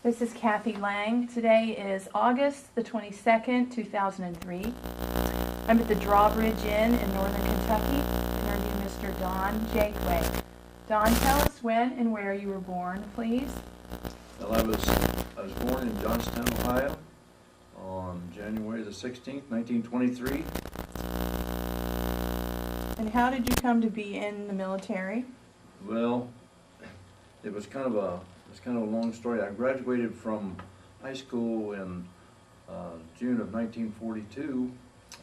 This is Kathy Lang. Today is August the 22nd, 2003. I'm at the Drawbridge Inn in northern Kentucky, interviewing Mr. Don Jakeway. Don, tell us when and where you were born, please. Well, I was born in Johnstown, Ohio on January the 16th, 1923. And how did you come to be in the military? Well, it was kind of a long story. I graduated from high school in June of 1942,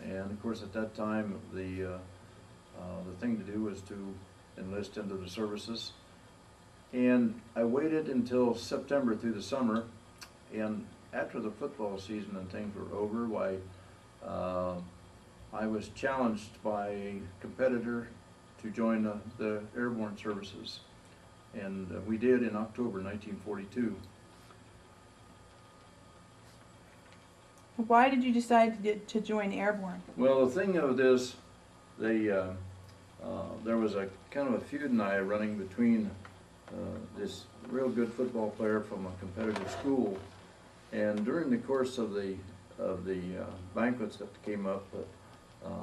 and of course at that time the thing to do was to enlist into the services. And I waited until September through the summer, and after the football season and things were over, I was challenged by a competitor to join the airborne services, and we did in October 1942. Why did you decide to join airborne? Well, the thing of this, there was a kind of a feud and I running between this real good football player from a competitive school, and during the course of the banquets that came up,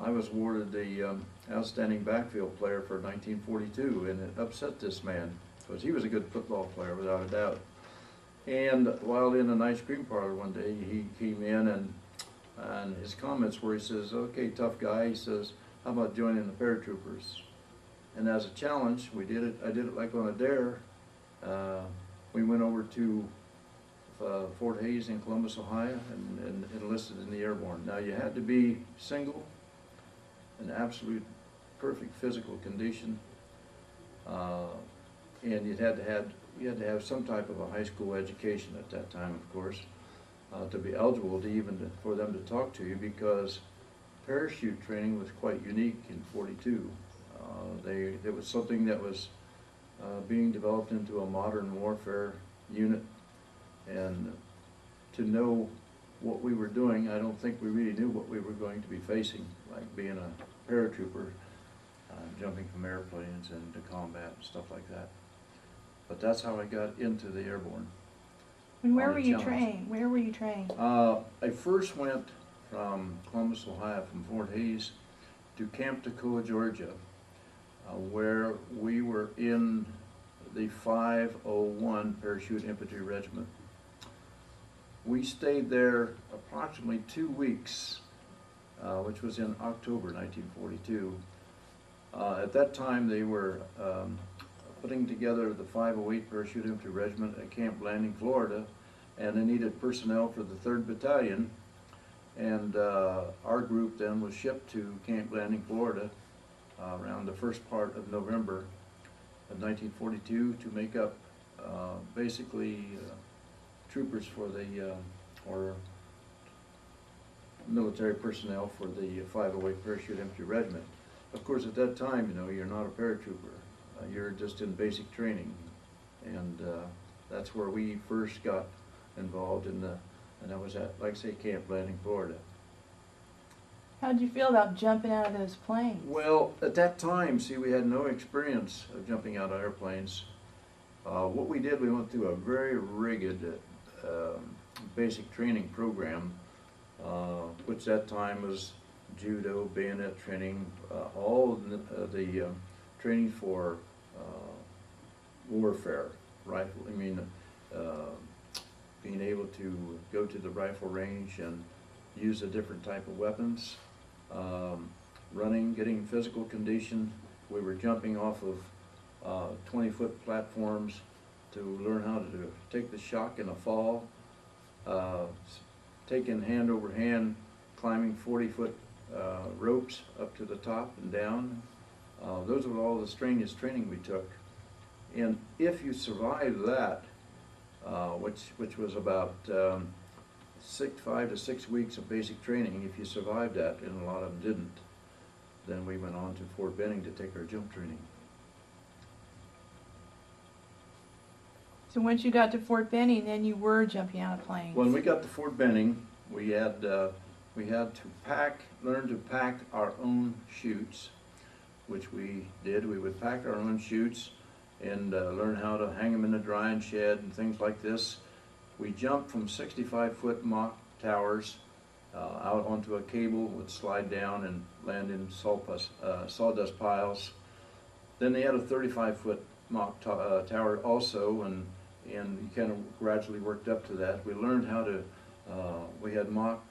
I was awarded the outstanding backfield player for 1942, and it upset this man because he was a good football player without a doubt. And while in an ice cream parlor one day, he came in and his comments were, he says, "Okay, tough guy," he says, "how about joining the paratroopers?" And as a challenge, we did it. I did it like on a dare. We went over to Fort Hays in Columbus, Ohio, and enlisted in the airborne. Now you had to be single, in absolute perfect physical condition, and you had to have some type of a high school education at that time, of course, to be eligible for them to talk to you, because parachute training was quite unique in '42. It was something that was being developed into a modern warfare unit, and to know what we were doing, I don't think we really knew what we were going to be facing, like being a paratrooper, jumping from airplanes into combat and stuff like that. But that's how I got into the airborne. And where were you trained? Where were you trained? I first went from Columbus, Ohio, from Fort Hays to Camp Toccoa, Georgia, where we were in the 501 Parachute Infantry Regiment. We stayed there approximately 2 weeks, which was in October 1942. At that time, they were putting together the 508 Parachute Infantry Regiment at Camp Landing, Florida, and they needed personnel for the 3rd Battalion. And our group then was shipped to Camp Landing, Florida, around the first part of November of 1942 to make up basically troopers for or military personnel for the 508 Parachute Infantry Regiment. Of course, at that time, you're not a paratrooper. You're just in basic training, and that's where we first got involved and that was at, like I say, Camp Landing, Florida. How did you feel about jumping out of those planes? Well, at that time, see, we had no experience of jumping out of airplanes. What we did, we went through a very rigid basic training program, which that time was judo, bayonet training, all the training for warfare, rifle. Being able to go to the rifle range and use a different type of weapons, running, getting physical condition. We were jumping off of 20-foot platforms to learn how to take the shock in a fall, taking hand over hand, climbing 40-foot ropes up to the top and down. Those were all the strenuous training we took. And if you survived that, which was about 5 to 6 weeks of basic training, if you survived that, and a lot of them didn't, then we went on to Fort Benning to take our jump training. So once you got to Fort Benning, then you were jumping out of planes. When we got to Fort Benning, we had to learn to pack our own chutes, which we did. We would pack our own chutes and learn how to hang them in the drying shed and things like this. We jumped from 65-foot mock towers out onto a cable, would slide down and land in sawdust piles. Then they had a 35-foot mock tower also, and you kind of gradually worked up to that. We learned how to, we had mock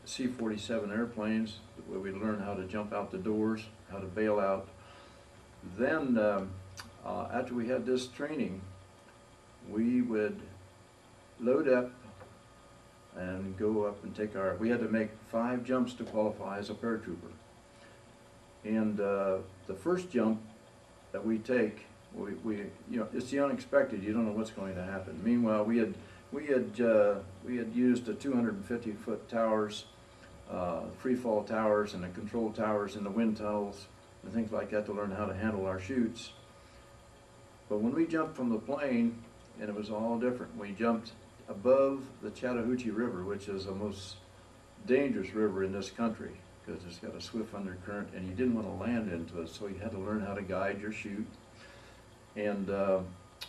C-47 airplanes where we learned how to jump out the doors, how to bail out. Then after we had this training, we would load up and go up and take we had to make 5 jumps to qualify as a paratrooper. And the first jump that we take, you know, it's the unexpected. You don't know what's going to happen. Meanwhile, we had used the 250-foot towers, free fall towers, and the control towers in the wind tunnels and things like that to learn how to handle our chutes. But when we jumped from the plane, and it was all different. We jumped above the Chattahoochee River, which is the most dangerous river in this country because it's got a swift undercurrent, and you didn't want to land into it, so you had to learn how to guide your chute. And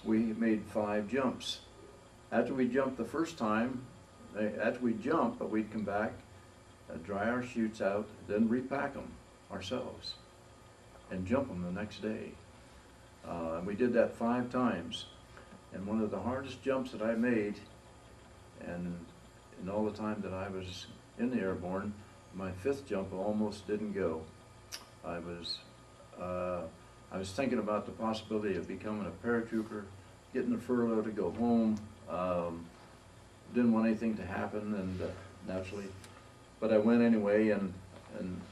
we made 5 jumps. After we jumped the first time, after we jumped, but we'd come back, dry our chutes out, then repack them ourselves, and jump them the next day. And we did that 5 times. And one of the hardest jumps that I made, and in all the time that I was in the airborne, my 5th jump almost didn't go. I was thinking about the possibility of becoming a paratrooper, getting a furlough to go home. Didn't want anything to happen, and naturally, but I went anyway and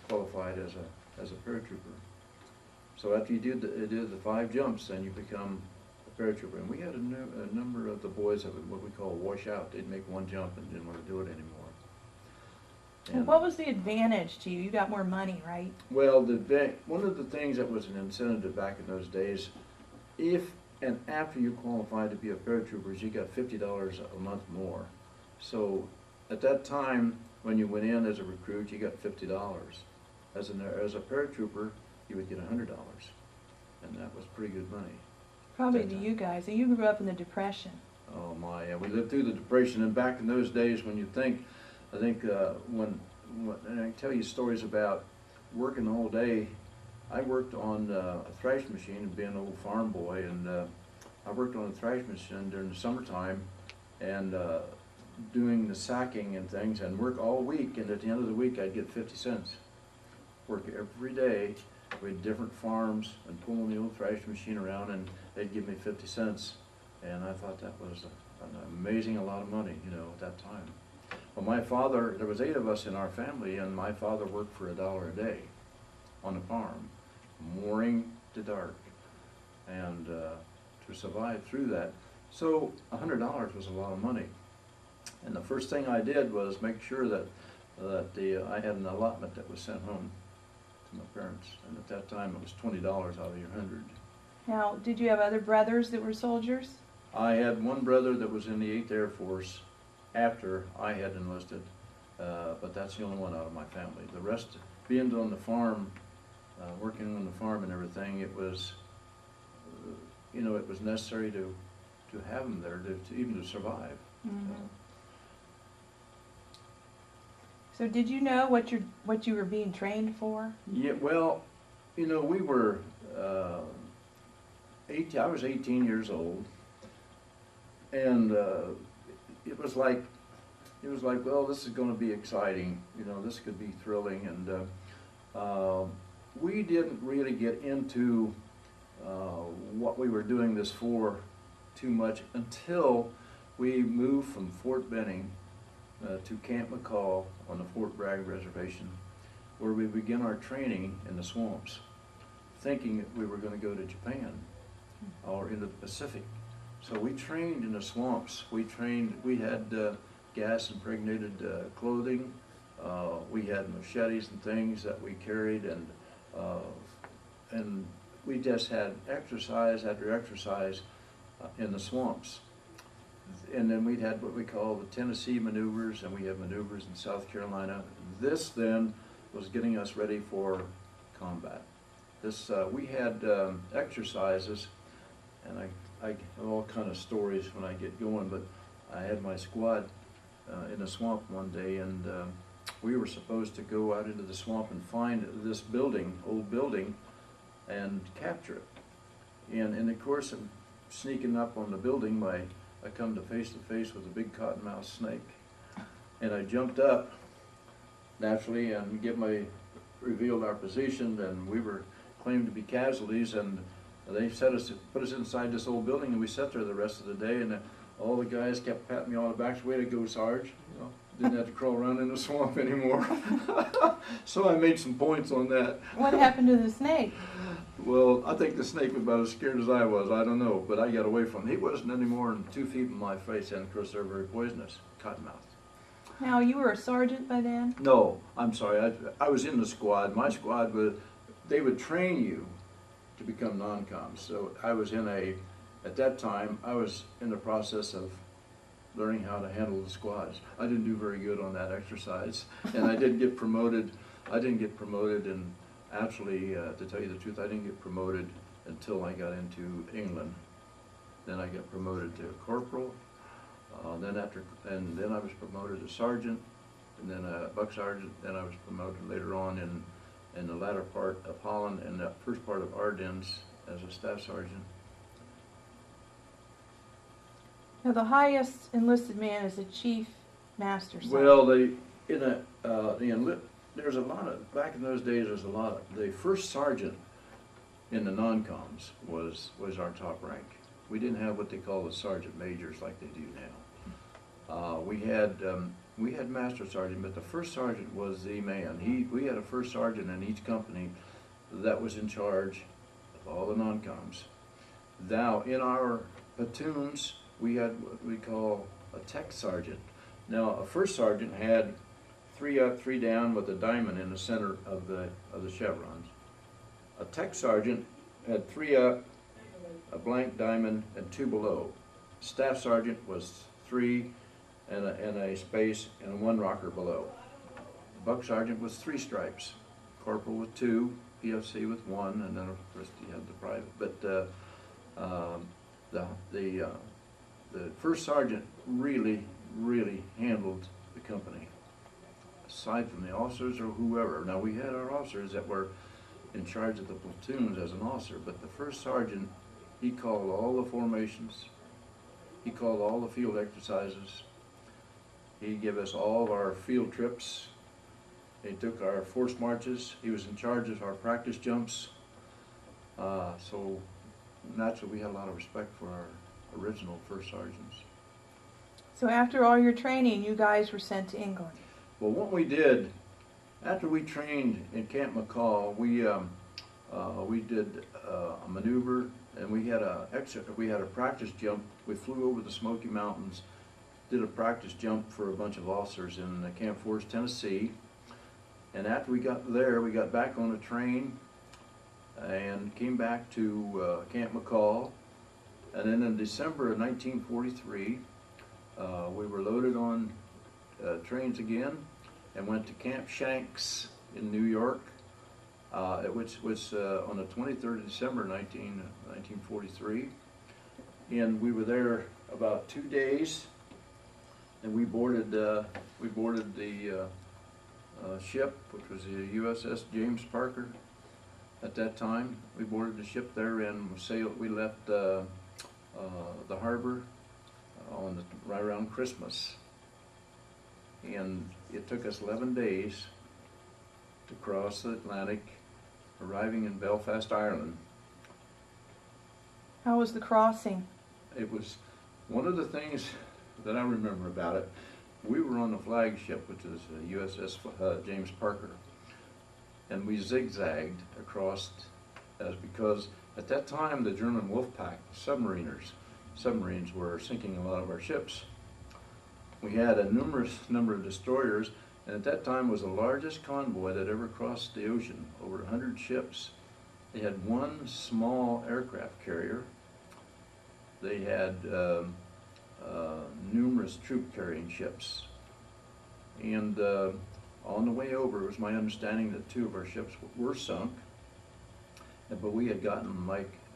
qualified as a paratrooper. So after you did the 5 jumps, then you become a paratrooper. And we had a number of the boys that would what we call wash out. They'd make 1 jump and didn't want to do it anymore. And what was the advantage to you? You got more money, right? Well, one of the things that was an incentive back in those days, if and after you qualified to be a paratrooper, you got $50 a month more. So at that time, when you went in as a recruit, you got $50. As a paratrooper, you would get $100, and that was pretty good money. Probably to you guys. And you grew up in the Depression. Oh my, yeah, we lived through the Depression, and back in those days when you think, I think when and I tell you stories about working the whole day. I worked on a thrash machine, being an old farm boy, and I worked on a thrash machine during the summertime, and doing the sacking and things, and work all week, and at the end of the week I'd get 50 cents. Work every day with different farms and pulling the old thrash machine around, and they'd give me 50 cents, and I thought that was an amazing a lot of money, you know, at that time. Well, my father, there was 8 of us in our family, and my father worked for $1 a day on the farm, morning to dark, and to survive through that. So $100 was a lot of money. And the first thing I did was make sure that I had an allotment that was sent home to my parents. And at that time, it was $20 out of your 100. Now, did you have other brothers that were soldiers? I had one brother that was in the 8th Air Force after I had enlisted, but that's the only one out of my family. The rest, being on the farm, working on the farm and everything, it was, you know, it was necessary to have them there to even to survive. Mm-hmm. So did you know what you were being trained for? Yeah, well, you know, we were I was 18 years old, and it was like, well, this is going to be exciting. You know, this could be thrilling, and we didn't really get into what we were doing this for too much until we moved from Fort Benning to Camp McCall on the Fort Bragg Reservation, where we began our training in the swamps, thinking that we were going to go to Japan or into the Pacific. So we trained in the swamps. We had gas impregnated clothing. We had machetes and things that we carried, and we just had exercise after exercise in the swamps. And then we had what we call the Tennessee maneuvers, and we had maneuvers in South Carolina. This then was getting us ready for combat. We had exercises, and I have all kind of stories when I get going, but I had my squad in a swamp one day, and we were supposed to go out into the swamp and find this building, old building, and capture it. And in the course of sneaking up on the building, I come to face with a big cottonmouth snake. And I jumped up, naturally, and revealed our position, and we were claimed to be casualties, and they put us inside this old building, and we sat there the rest of the day, and all the guys kept patting me on the back, way to go, Sarge. You know, didn't have to crawl around in the swamp anymore. So I made some points on that. What happened to the snake? Well, I think the snake was about as scared as I was, I don't know, but I got away from him. He wasn't any more than 2 feet in my face, and of course they're very poisonous, cottonmouth. Now, you were a sergeant by then? No, I'm sorry, I was in the squad. My squad they would train you to become non-coms. So I was at that time, I was in the process of learning how to handle the squads. I didn't do very good on that exercise, and I didn't get promoted. And actually, to tell you the truth, I didn't get promoted until I got into England. Then I got promoted to corporal. Then I was promoted to sergeant, and then a buck sergeant. Then I was promoted later on in the latter part of Holland and the first part of Ardennes as a staff sergeant. Now, the highest enlisted man is a chief master sergeant. Well, there's a lot of, back in those days, the first sergeant in the non-coms was our top rank. We didn't have what they call the sergeant majors like they do now. We had master sergeant, but the first sergeant was the man. We had a first sergeant in each company that was in charge of all the non-coms. Now, in our platoons, we had what we call a tech sergeant. Now, a first sergeant had 3 up, 3 down with a diamond in the center of the chevrons. A tech sergeant had 3 up, a blank diamond, and 2 below. Staff sergeant was 3 and a space and 1 rocker below. Buck sergeant was 3 stripes. Corporal with 2, PFC with 1, and then of course you had the private. But the first sergeant really handled the company, aside from the officers or whoever. Now, we had our officers that were in charge of the platoons as an officer, but the first sergeant, he called all the formations, he called all the field exercises, he gave us all of our field trips, he took our force marches, he was in charge of our practice jumps. So naturally we had a lot of respect for our original first sergeants. So after all your training, you guys were sent to England. Well, what we did, after we trained in Camp McCall, we did a maneuver, and we had a practice jump. We flew over the Smoky Mountains, did a practice jump for a bunch of officers in Camp Forest, Tennessee. And after we got there, we got back on a train and came back to Camp McCall. And then in December of 1943, we were loaded on trains again and went to Camp Shanks in New York, which was on the 23rd of December 1943. And we were there about 2 days, and we boarded the ship, which was the USS James Parker at that time. We boarded the ship there and we left the harbor right around Christmas. And it took us 11 days to cross the Atlantic, arriving in Belfast, Ireland. How was the crossing? It was one of the things that I remember about it. We were on the flagship, which is USS James Parker, and we zigzagged across because at that time the German Wolfpack submarines were sinking a lot of our ships. We had a numerous number of destroyers, and at that time was the largest convoy that ever crossed the ocean, over 100 ships. They had 1 small aircraft carrier. They had numerous troop-carrying ships. And on the way over, it was my understanding that 2 of our ships were sunk, but we had gotten,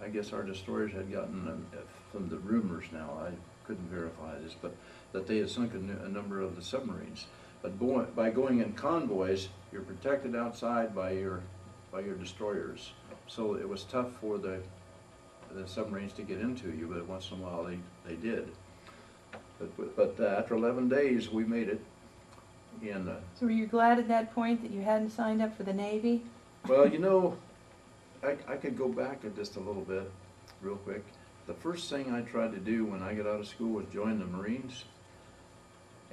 I guess our destroyers had gotten, from the rumors now, couldn't verify this, but that they had sunk a number of the submarines. But by going in convoys, you're protected outside by your destroyers. So it was tough for the submarines to get into you, but once in a while they did. But after 11 days, we made it. And So were you glad at that point that you hadn't signed up for the Navy? well, you know, I could go back to just a little bit, real quick. The first thing I tried to do when I got out of school was join the Marines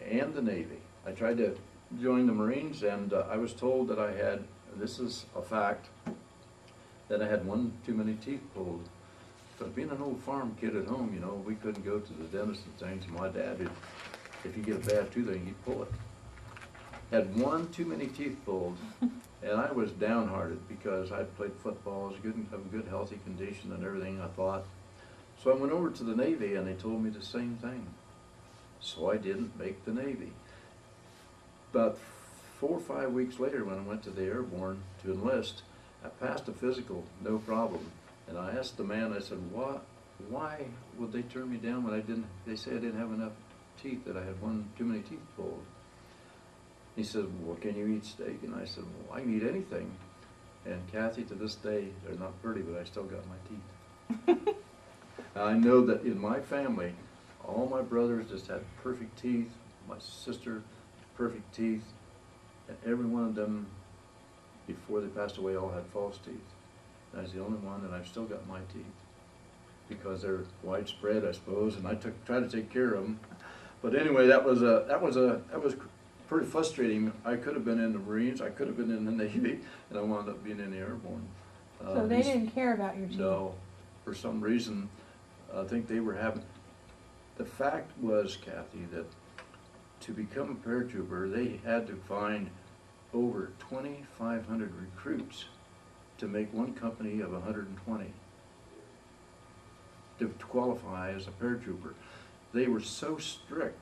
and the Navy. I tried to join the Marines, and I was told that I had, this is a fact, that I had one too many teeth pulled. Because being an old farm kid at home, you know, we couldn't go to the dentist and things. My dad, if you get a bad toothache, he'd pull it. Had one too many teeth pulled, and I was downhearted because I'd played football, I was good, of a good healthy condition and everything, I thought. So I went over to the Navy, and they told me the same thing. So I didn't make the Navy. About 4 or 5 weeks later, when I went to the Airborne to enlist, I passed a physical, no problem. And I asked the man, I said, why would they turn me down when they say I didn't have enough teeth, that I had one too many teeth pulled? He said, well, can you eat steak? And I said, well, I can eat anything. And Kathy, to this day, they're not pretty, but I still got my teeth. I know that in my family, all my brothers just had perfect teeth. My sister, perfect teeth. And every one of them, before they passed away, all had false teeth. And I was the only one, and I've still got my teeth. Because they're widespread, I suppose, and I tried to take care of them. But anyway, that was pretty frustrating. I could have been in the Marines, I could have been in the Navy, and I wound up being in the Airborne. So they didn't care about your teeth? No. For some reason, I think they were having... The fact was, Kathy, that to become a paratrooper, they had to find over 2,500 recruits to make one company of 120 to qualify as a paratrooper. They were so strict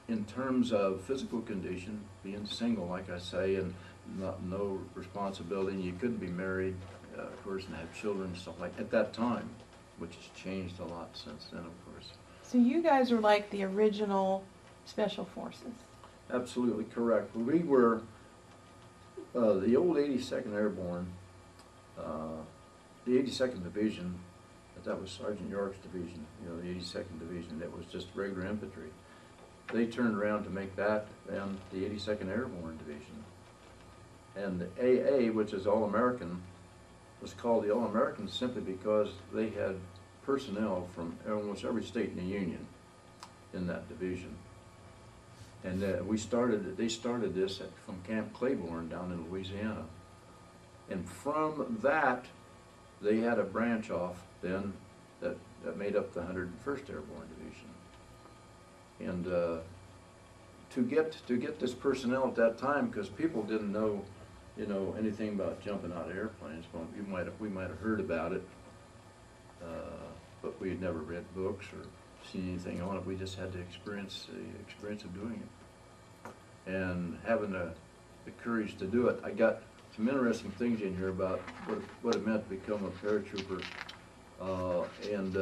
in terms of physical condition, being single, like I say, and no responsibility, and you couldn't be married, of course, and have children and stuff like that at that time, which has changed a lot since then, of course. So you guys were like the original Special Forces? Absolutely correct. We were the old 82nd Airborne, the 82nd Division, that was Sergeant York's division, you know, the 82nd Division, that was just regular infantry. They turned around to make that then the 82nd Airborne Division. And the AA, which is All-American, was called the All-American simply because they had personnel from almost every state in the Union in that division. And they started this from Camp Claiborne down in Louisiana. And from that, they had a branch off then that made up the 101st Airborne Division. And to get this personnel at that time, because people didn't know, you know, anything about jumping out of airplanes. Well, we might have heard about it, but we had never read books or seen anything on it. We just had the experience of doing it, and having the courage to do it. I got some interesting things in here about what it meant to become a paratrooper, and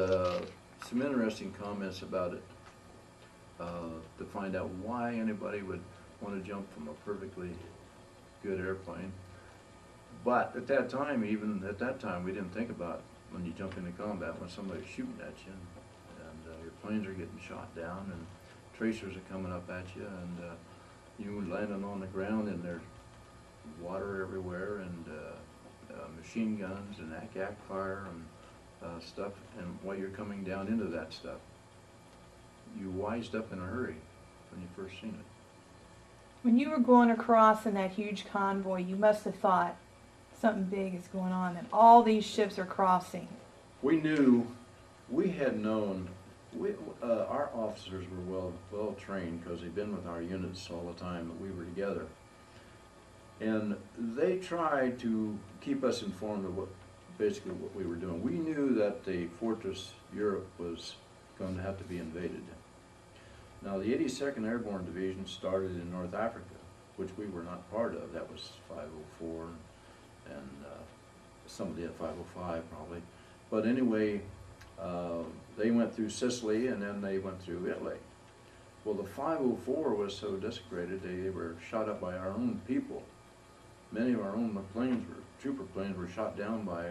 some interesting comments about it, to find out why anybody would want to jump from a perfectly good airplane. But at that time, even at that time, we didn't think about when you jump into combat, when somebody's shooting at you, and your planes are getting shot down, and tracers are coming up at you, and you landing on the ground, and there's water everywhere, and machine guns, and ack fire, and stuff. And while you're coming down into that stuff, you wised up in a hurry when you first seen it. When you were going across in that huge convoy, you must have thought something big is going on, that all these ships are crossing. We knew, we had known, our officers were well trained because they'd been with our units all the time that we were together. And they tried to keep us informed of basically what we were doing. We knew that the Fortress Europe was going to have to be invaded. Now, the 82nd Airborne Division started in North Africa, which we were not part of. That was 504, and somebody at 505 probably. But anyway, they went through Sicily and then they went through Italy. Well, the 504 was so desecrated, they were shot up by our own people. Many of our own planes were, trooper planes were shot down by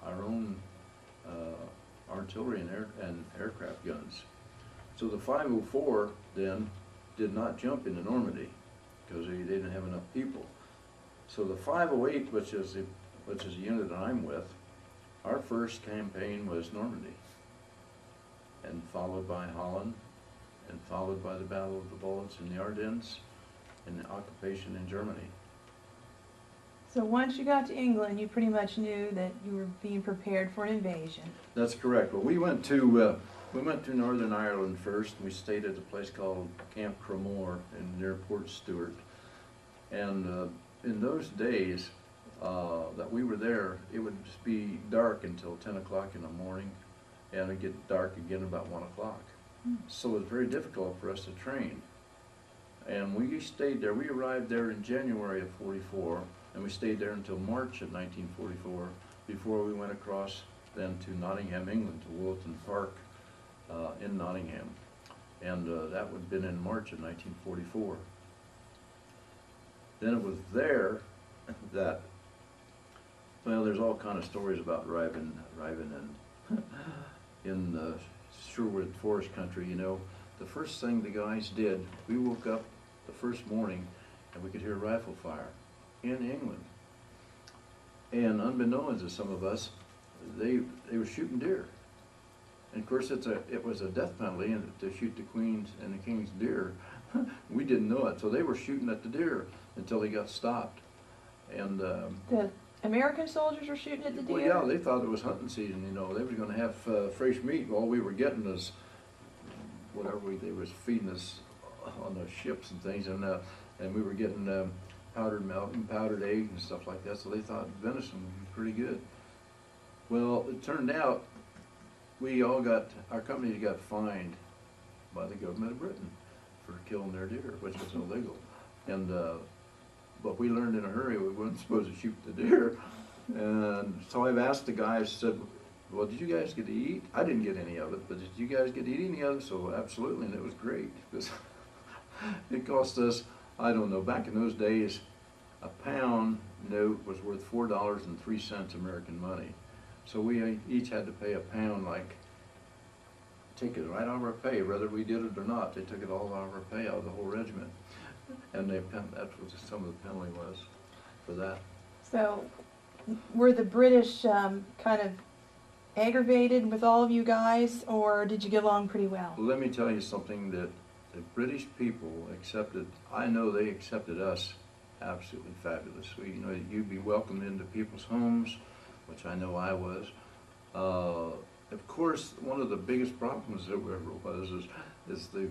our own artillery and aircraft guns. So the 504 then did not jump into Normandy because they didn't have enough people. So the 508, which is the unit that I'm with, our first campaign was Normandy, and followed by Holland, and followed by the Battle of the Bulge in the Ardennes, and the occupation in Germany. So once you got to England, you pretty much knew that you were being prepared for an invasion. That's correct. Well, we went to Northern Ireland first, and we stayed at a place called Camp Cremore near Port Stewart. And in those days that we were there, it would just be dark until 10 o'clock in the morning, and it'd get dark again about 1 o'clock. So it was very difficult for us to train. And we stayed there. We arrived there in January of '44, and we stayed there until March of 1944 before we went across then to Nottingham, England, to Woolton Park in Nottingham. And that would have been in March of 1944. Then it was there that, well, there's all kind of stories about arriving in Sherwood Forest country, you know. The first thing the guys did, we woke up the first morning and we could hear rifle fire in England. And unbeknownst to some of us, they were shooting deer. And of course it was a death penalty to shoot the Queen's and the King's deer. We didn't know it, so they were shooting at the deer until they got stopped. And the American soldiers were shooting at the deer? Well, yeah, they thought it was hunting season, you know. They were going to have fresh meat. All we were getting was whatever they was feeding us on the ships and things, and we were getting powdered milk and powdered eggs and stuff like that, so they thought venison would be pretty good. Well, it turned out our company got fined by the government of Britain for killing their deer, which was illegal. And but we learned in a hurry we weren't supposed to shoot the deer. And so I've asked the guys, said, well, did you guys get to eat? I didn't get any of it, but did you guys get to eat any of it? So absolutely, and it was great, because it cost us, I don't know, back in those days, a pound note was worth $4.03 American money. So we each had to pay a pound, like, take it right out of our pay, whether we did it or not. They took it all out of our pay, out of the whole regiment. And that's what some of the penalty was for that. So were the British kind of aggravated with all of you guys, or did you get along pretty well? Well, let me tell you something that the British people accepted. I know they accepted us absolutely fabulous. You know, you'd be welcomed into people's homes, which I know I was. Of course, one of the biggest problems there ever was is the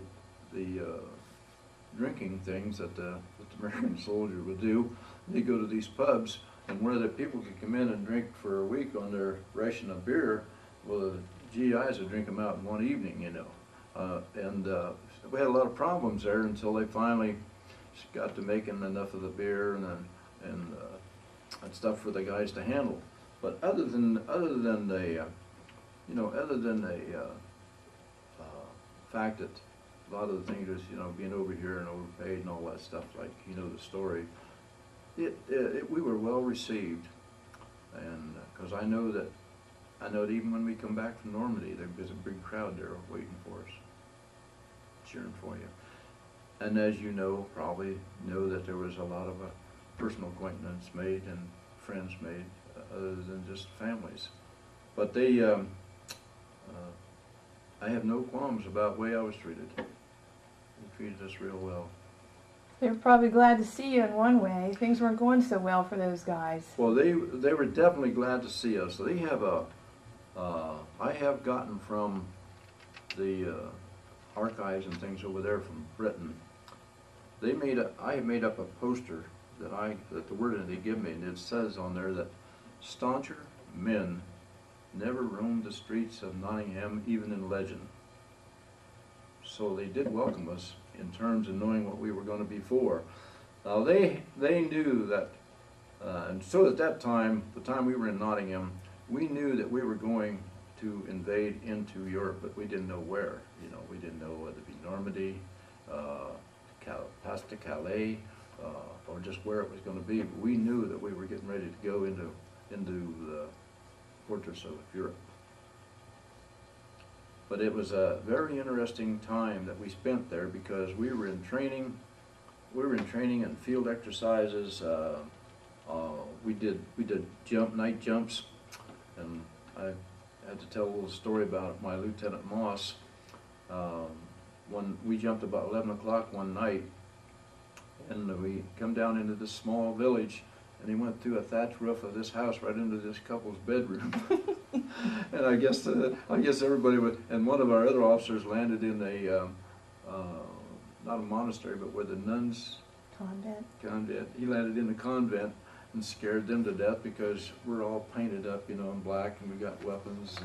drinking things that the American soldier would do. They go to these pubs, and where the people could come in and drink for a week on their ration of beer, well, the GIs would drink them out in one evening, you know. We had a lot of problems there until they finally got to making enough of the beer and stuff for the guys to handle. But other than the fact that a lot of the things was, you know, being over here and overpaid and all that stuff, like, you know, the story, we were well received. And because I know that even when we come back from Normandy, there was a big crowd there waiting for us, cheering for you. And as you know, probably know that there was a lot of personal acquaintance made and friends made, other than just families. But they, I have no qualms about the way I was treated. They treated us real well. They were probably glad to see you in one way. Things weren't going so well for those guys. Well, they were definitely glad to see us. They have I have gotten from the archives and things over there from Britain. I have made up a poster that the word that they give me, and it says on there that stauncher men never roamed the streets of Nottingham, even in legend. So they did welcome us in terms of knowing what we were going to be for. Now they knew that, and so at that time, the time we were in Nottingham, we knew that we were going to invade into Europe, but we didn't know where. You know, we didn't know whether it be Normandy, past to Calais, or just where it was going to be. But we knew that we were getting ready to go into the fortress of Europe. But it was a very interesting time that we spent there because we were in training. We were in training and field exercises. We did night jumps, and I had to tell a little story about my Lieutenant Moss. When we jumped about 11 o'clock one night, and we come down into this small village, and he went through a thatch roof of this house right into this couple's bedroom. And I guess everybody would. And one of our other officers landed in a not a monastery, but where the nuns convent. He landed in the convent and scared them to death because we're all painted up, you know, in black, and we got weapons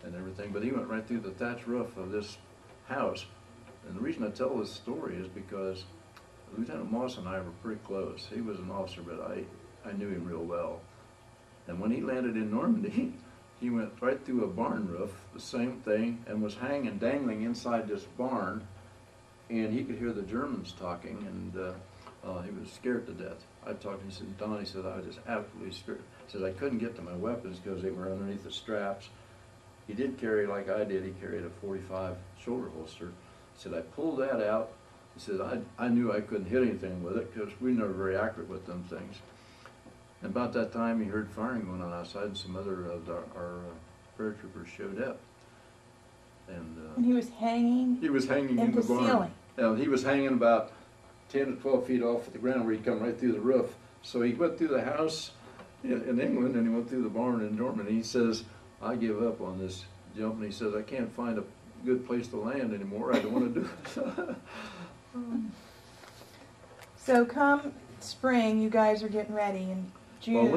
and everything. But he went right through the thatch roof of this house. And the reason I tell this story is because Lieutenant Moss and I were pretty close. He was an officer, but I knew him real well. And when he landed in Normandy, he went right through a barn roof, the same thing, and was dangling inside this barn. And he could hear the Germans talking, and he was scared to death. I talked to him, he said, Don, he said, I was just absolutely scared. He said, I couldn't get to my weapons because they were underneath the straps. He did carry, like I did, he carried a .45 shoulder holster. He said, I pulled that out. He said, I knew I couldn't hit anything with it because we were never very accurate with them things. And about that time, he heard firing going on outside, and some other of our paratroopers showed up. And he was hanging. He was hanging in the barn. He was hanging about 10 to 12 feet off the ground where he'd come right through the roof. So he went through the house in England, and he went through the barn in Normandy. He says, I give up on this jump. And he says, I can't find a good place to land anymore. I don't want to do it. So come spring, you guys are getting ready in June. Well,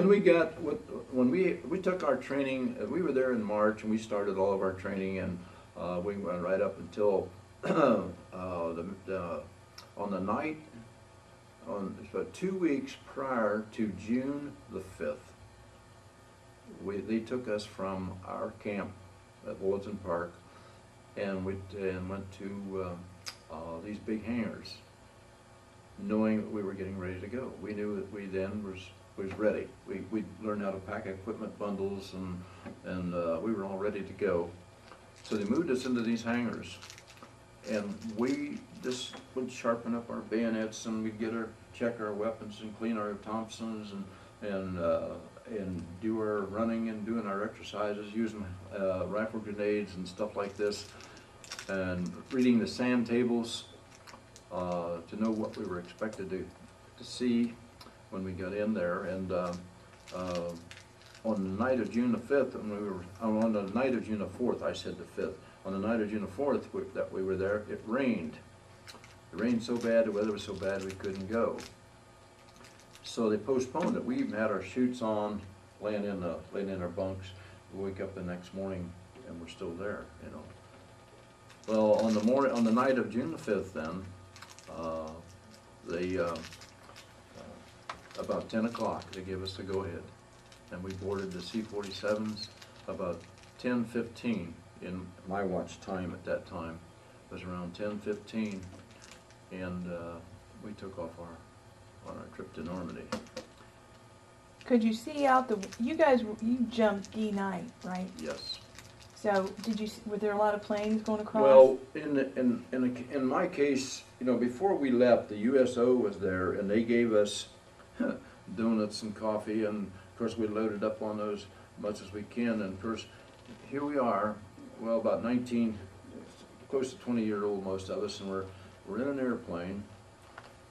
when we took our training, we were there in March, and we started all of our training, and we went right up until about 2 weeks prior to June the 5th. They took us from our camp at Bulletin Park and went to these big hangars, knowing that we were getting ready to go. We knew that we then was ready. We learned how to pack equipment bundles, and we were all ready to go. So they moved us into these hangars, and we just would sharpen up our bayonets, and we'd check our weapons and clean our Thompsons and do our running and doing our exercises, using rifle grenades and stuff like this, and reading the SAM tables to know what we were expected to see when we got in there. And on the night of June the 5th, on the night of June the 4th, I said the 5th, on the night of June the 4th that we were there, it rained. It rained so bad, the weather was so bad we couldn't go. So they postponed it. We even had our chutes on, laying in our bunks. We wake up the next morning and we're still there, you know. Well, on the night of June the 5th, then, about 10 o'clock, they gave us the go-ahead, and we boarded the C-47s about 10:15 in my watch time at that time. It was around 10:15, and we took off on our trip to Normandy. Could you see out you jumped D-night, right? Yes. So were there a lot of planes going across? Well, in my case, you know, before we left, the USO was there, and they gave us donuts and coffee, and of course we loaded up on those as much as we can. And of course, here we are, well, about 19, close to 20-year-old most of us, and we're in an airplane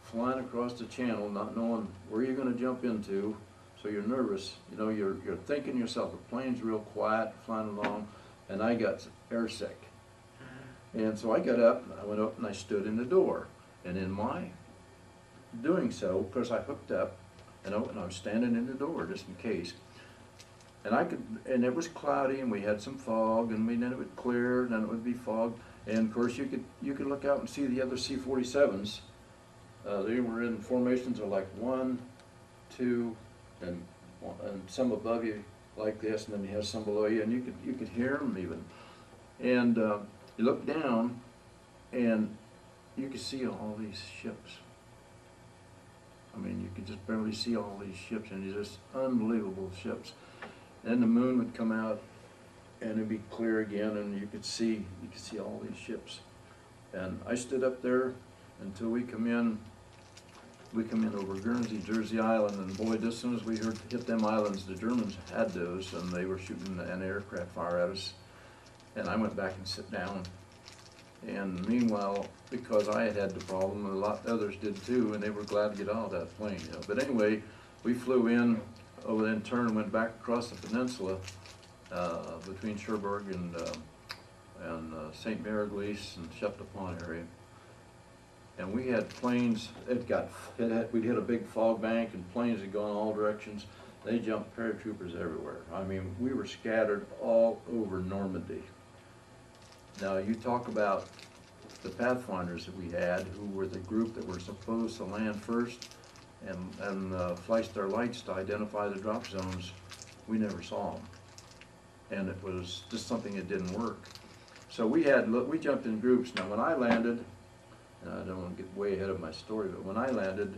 flying across the channel, not knowing where you're going to jump into. So you're nervous, you know, you're thinking to yourself, the plane's real quiet, flying along, and I got airsick. And so I got up, and I went up and I stood in the door. And in my doing so, of course I hooked up, and I was standing in the door just in case. And it was cloudy, and we had some fog, and then it would clear, and then it would be fog. And of course you could look out and see the other C-47s. They were in formations of like 1, 2, and some above you like this, and then you have some below you, and you could hear them even. And you look down, and you could see all these ships. I mean, you could just barely see all these ships, and they're just unbelievable ships. Then the moon would come out, and it'd be clear again, and you could see all these ships. And I stood up there until we come in over Guernsey, Jersey Island, and boy, as soon as we hit them islands, the Germans had those, and they were shooting an aircraft fire at us. And I went back and sit down. And meanwhile, because I had the problem, a lot others did too, and they were glad to get out of that plane. You know. But anyway, we flew in, over then turned and went back across the peninsula between Cherbourg and St. Mary-Glise and Chef-de-Pont area. And we had planes, we'd hit a big fog bank, and planes had gone all directions. They jumped paratroopers everywhere. I mean, we were scattered all over Normandy. Now, you talk about the Pathfinders that we had, who were the group that were supposed to land first and flash their lights to identify the drop zones. We never saw them. And it was just something that didn't work. So we jumped in groups. Now, when I landed, and I don't want to get way ahead of my story, but when I landed,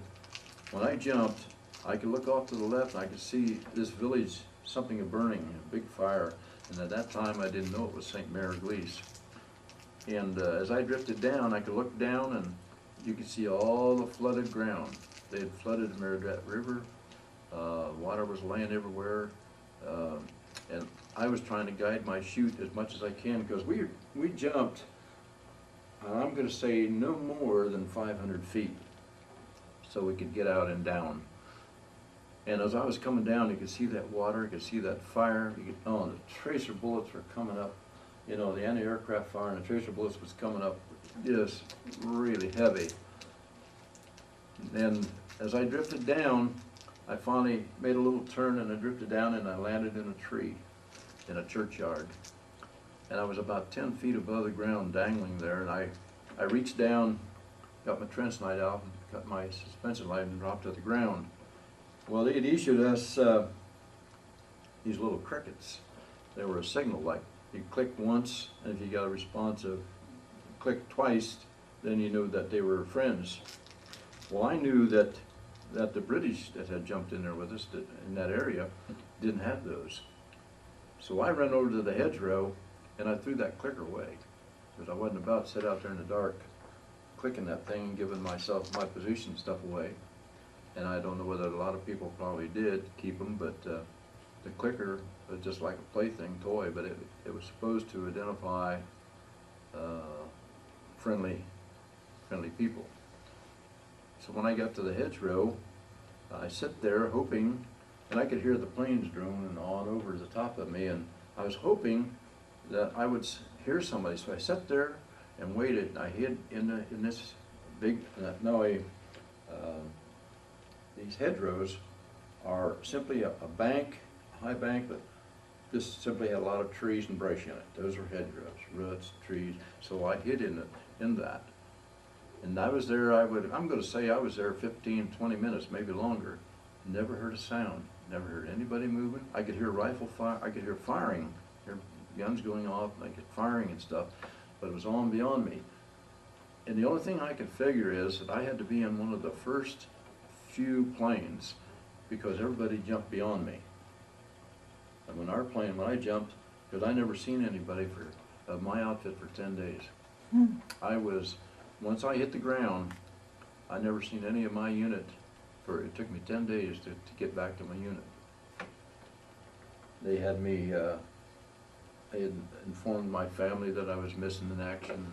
when I jumped, I could look off to the left, and I could see this village, something burning, a big fire. And at that time, I didn't know it was St. Mary-Glise. And as I drifted down, I could look down, and you could see all the flooded ground. They had flooded the Meredith River. Water was laying everywhere. And I was trying to guide my chute as much as I can, because we jumped, I'm going to say, no more than 500 feet, so we could get out and down. And as I was coming down, you could see that water, you could see that fire. The tracer bullets were coming up. You know, the anti-aircraft fire and the tracer bullets was coming up just really heavy. And as I drifted down, I finally made a little turn, and I drifted down, and I landed in a tree in a churchyard. And I was about 10 feet above the ground, dangling there, and I reached down, got my trench light out, and cut my suspension light, and dropped to the ground. Well, they had issued us these little crickets. They were a signal light. You click once, and if you got a response of click twice, then you knew that they were friends. Well, I knew that the British that had jumped in there with us in that area didn't have those. So I ran over to the hedgerow, and I threw that clicker away, because I wasn't about to sit out there in the dark clicking that thing and giving myself my position stuff away. And I don't know whether a lot of people probably did keep them, but the clicker was just like a plaything toy, but it was supposed to identify friendly people. So when I got to the hedgerow, I sit there hoping, and I could hear the planes droning on over the top of me, and I was hoping that I would hear somebody. So I sat there and waited, and I hid in this big, these hedgerows are simply a bank, a high bank, but this simply had a lot of trees and brush in it. Those were hedgerows, roots, trees. So I hid in that. And I was there, I'm going to say I was there 15, 20 minutes, maybe longer. Never heard a sound, never heard anybody moving. I could hear rifle fire, I could hear firing, hear guns going off, and I could firing and stuff, but it was on beyond me. And the only thing I could figure is that I had to be in one of the first few planes, because everybody jumped beyond me. And when I jumped, because I never seen anybody of my outfit for 10 days. Once I hit the ground, I never seen any of my unit it took me 10 days to get back to my unit. They had me, I had informed my family that I was missing in action.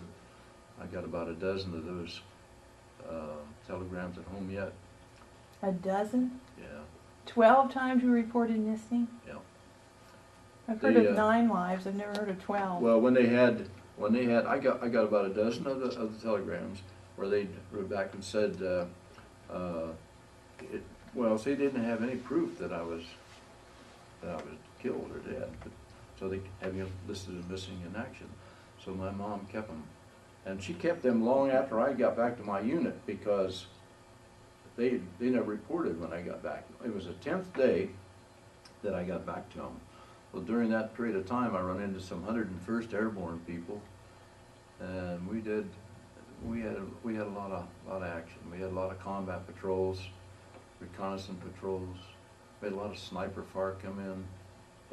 I got about a dozen of those telegrams at home yet. A dozen? Yeah. 12 times you reported missing? Yeah. I've heard of 9 lives. I've never heard of 12. Well, I got about a dozen of the telegrams where they wrote back and said, they didn't have any proof that I was killed or dead, so they have you listed as missing in action. So my mom kept them, and she kept them long after I got back to my unit, because they never reported when I got back. It was the 10th day that I got back to them. Well, during that period of time, I run into some 101st Airborne people, and we had a lot of action. We had a lot of combat patrols, reconnaissance patrols. We had a lot of sniper fire come in,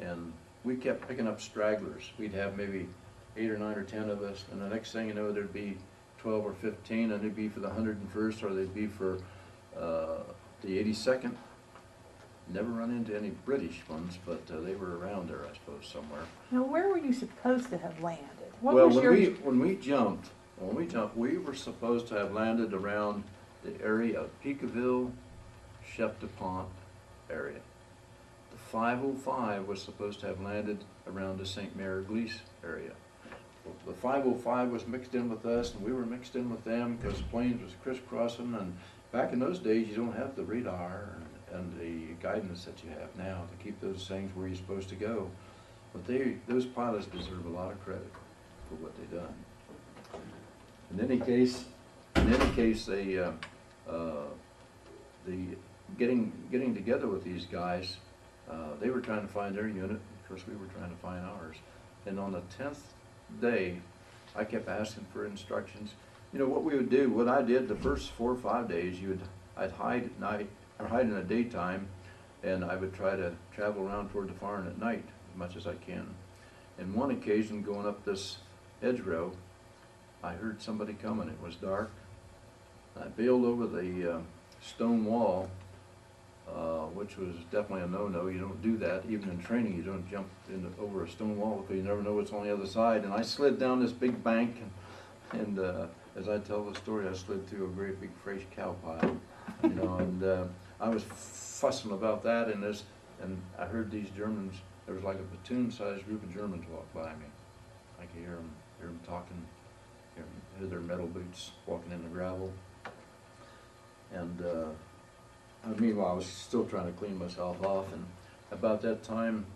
and we kept picking up stragglers. We'd have maybe 8 or 9 or 10 of us, and the next thing you know, there'd be 12 or 15, and they'd be for the 101st, or they'd be for the 82nd. Never run into any British ones, but they were around there, I suppose, somewhere. Now, where were you supposed to have landed? What Well, was your... when we jumped, we were supposed to have landed around the area of Peekaville, Chef de Pont area. The 505 was supposed to have landed around the St. Mary Glees area. The 505 was mixed in with us, and we were mixed in with them because the planes was crisscrossing. And back in those days, you don't have the radar and the guidance that you have now to keep those things where you're supposed to go. But those pilots deserve a lot of credit for what they done. In any case, getting together with these guys, they were trying to find their unit. Of course, we were trying to find ours. And on the 10th day, I kept asking for instructions. You know what we would do? What I did the first 4 or 5 days, I'd hide at night or hide in the daytime, and I would try to travel around toward the farm at night as much as I can. And one occasion, going up this hedgerow, I heard somebody coming. It was dark. I bailed over the stone wall, which was definitely a no-no. You don't do that. Even in training, you don't jump over a stone wall because you never know what's on the other side. And I slid down this big bank, and as I tell the story, I slid through a great big fresh cow pile, you know, and I was fussing about that, and I heard these Germans. There was like a platoon-sized group of Germans walk by me. I could hear them talking, hear their metal boots walking in the gravel. And meanwhile, I was still trying to clean myself off, and about that time,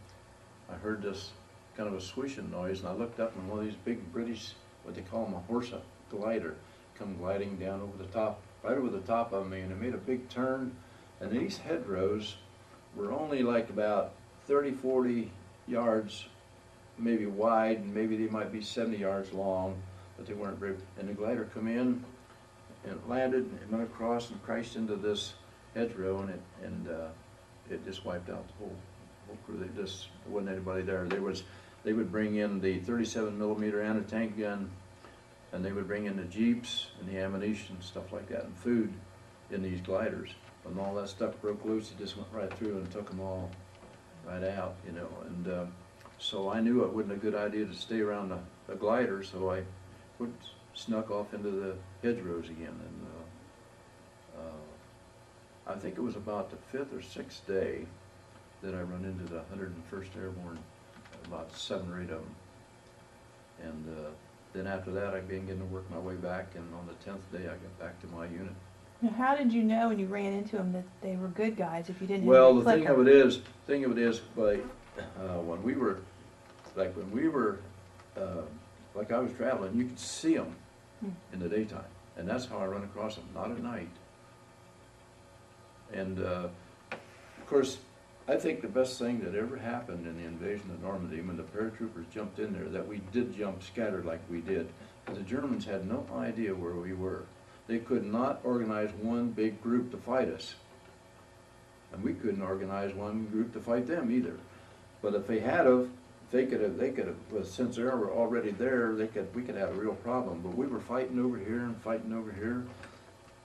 I heard this kind of a swishing noise, and I looked up, and one of these big British, what they call them, a horse glider, come gliding down over the top, right over the top of me, and it made a big turn, and these hedgerows were only like about 30, 40 yards maybe wide, and maybe they might be 70 yards long, but they weren't very, and the glider come in, and it landed, and went across and crashed into this hedgerow, and it just wiped out the whole crew. There wasn't anybody there. They would bring in the 37 millimeter anti-tank gun, and they would bring in the jeeps and the ammunition, stuff like that, and food in these gliders. When all that stuff broke loose, it just went right through and took them all right out, you know. And so I knew it wasn't a good idea to stay around the glider, so I snuck off into the hedgerows again. And I think it was about the 5th or 6th day that I run into the 101st Airborne, about 7 or 8 of them. And then after that, I began getting to work my way back, and on the 10th day, I got back to my unit. Now, how did you know when you ran into them that they were good guys if you didn't Well, have the any thing of it is, when we were, like I was traveling, you could see them in the daytime, and that's how I run across them, not at night. And of course, I think the best thing that ever happened in the invasion of Normandy, when the paratroopers jumped in there, that we did jump scattered like we did, the Germans had no idea where we were. They could not organize one big group to fight us, and we couldn't organize one group to fight them either. But if they had of, they could have. Well, since they were already there, we could have a real problem. But we were fighting over here and fighting over here.